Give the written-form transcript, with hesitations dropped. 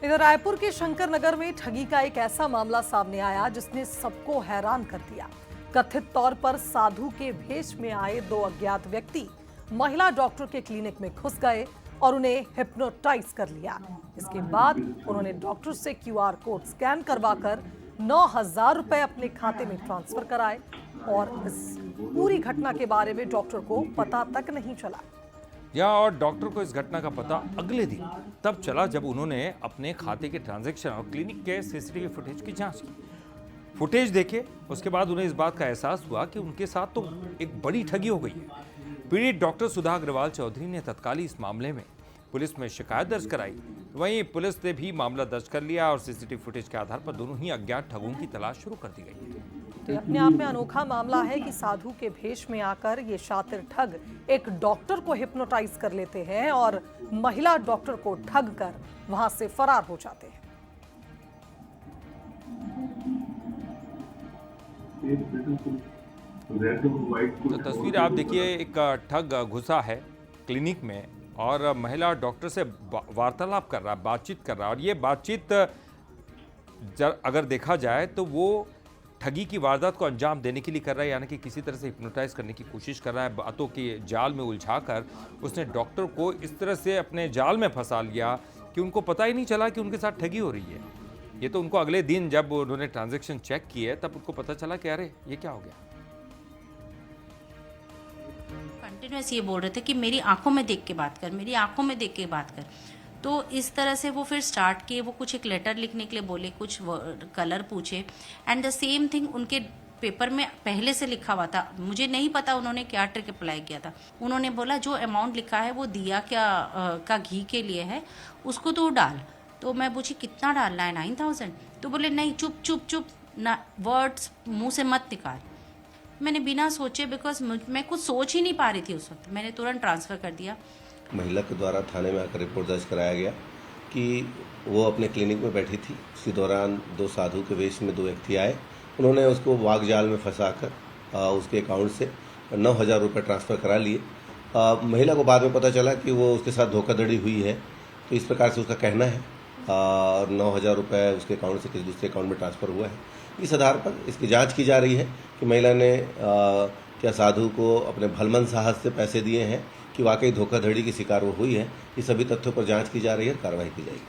इधर रायपुर के शंकर नगर में ठगी का एक ऐसा मामला सामने आया जिसने सबको हैरान कर दिया। कथित तौर पर साधु के भेष में आए दो अज्ञात व्यक्ति महिला डॉक्टर के क्लिनिक में घुस गए और उन्हें हिप्नोटाइज कर लिया। इसके बाद उन्होंने डॉक्टर से क्यूआर कोड स्कैन करवाकर 9,000 रुपए अपने खाते में ट्रांसफर कराए और इस पूरी घटना के बारे में डॉक्टर को पता तक नहीं चला। और डॉक्टर को इस घटना का पता अगले दिन तब चला जब उन्होंने अपने खाते के ट्रांजैक्शन और क्लिनिक के सीसीटीवी फुटेज की जांच की। फुटेज देखे उसके बाद उन्हें इस बात का एहसास हुआ कि उनके साथ तो एक बड़ी ठगी हो गई है। पीड़ित डॉक्टर सुधा अग्रवाल चौधरी ने तत्काल इस मामले में पुलिस में शिकायत दर्ज कराई। वहीं पुलिस ने भी मामला दर्ज कर लिया और सीसीटीवी फुटेज के आधार पर दोनों ही अज्ञात ठगों की तलाश शुरू कर दी गई है। तो ये अपने आप में अनोखा मामला है कि साधु के भेष में आकर ये शातिर ठग एक डॉक्टर को हिप्नोटाइज कर लेते हैं और महिला डॉक्टर को ठग कर वहां से फरार हो जाते हैं। तो तस्वीर आप देखिए, एक ठग घुसा है क्लिनिक में और महिला डॉक्टर से वार्तालाप कर रहा है, बातचीत कर रहा है। और ये बातचीत अगर देखा जाए तो वो ठगी की वारदात को अंजाम देने के लिए कर रहा है, यानी कि किसी तरह से हिप्नोटाइज करने की कोशिश कर रहा है। बातों के जाल में उलझाकर उसने डॉक्टर को इस तरह से अपने जाल में फंसा लिया कि उनको पता ही नहीं चला कि उनके साथ ठगी हो रही है। ये तो उनको अगले दिन जब उन्होंने ट्रांजैक्शन चेक किए तब उनको पता चला कि अरे ये क्या हो गया। कंटिन्यूअस ये बोल रहे थे कि मेरी आंखों में देख के बात कर, मेरी आंखों में देख के बात कर। तो इस तरह से वो फिर स्टार्ट किए। वो कुछ एक लेटर लिखने के लिए बोले, कुछ कलर पूछे एंड द सेम थिंग उनके पेपर में पहले से लिखा हुआ था। मुझे नहीं पता उन्होंने क्या ट्रिक अप्लाई किया था। उन्होंने बोला जो अमाउंट लिखा है वो दिया क्या का घी के लिए है, उसको तो डाल। तो मैं पूछी कितना डालना है, 9,000? तो बोले नहीं, चुप चुप चुप ना, वर्ड्स मुँह से मत निकाल। मैंने बिना सोचे, बिकॉज मैं कुछ सोच ही नहीं पा रही थी उस वक्त, मैंने तुरंत ट्रांसफ़र कर दिया। महिला के द्वारा थाने में आकर रिपोर्ट दर्ज कराया गया कि वो अपने क्लिनिक में बैठी थी। उसी दौरान दो साधु के वेश में दो व्यक्ति आए। उन्होंने उसको वाग जाल में फंसाकर उसके अकाउंट से 9,000 रुपये ट्रांसफ़र करा लिए। महिला को बाद में पता चला कि वो उसके साथ धोखाधड़ी हुई है, तो इस प्रकार से उसका कहना है। 9,000 रुपये उसके अकाउंट से किसी दूसरे अकाउंट में ट्रांसफ़र हुआ है। इस आधार पर इसकी जांच की जा रही है कि महिला ने क्या साधु को अपने भलमन साहस से पैसे दिए हैं कि वाकई धोखाधड़ी की शिकार वो हुई है। ये सभी तथ्यों पर जांच की जा रही है, कार्रवाई की जाएगी।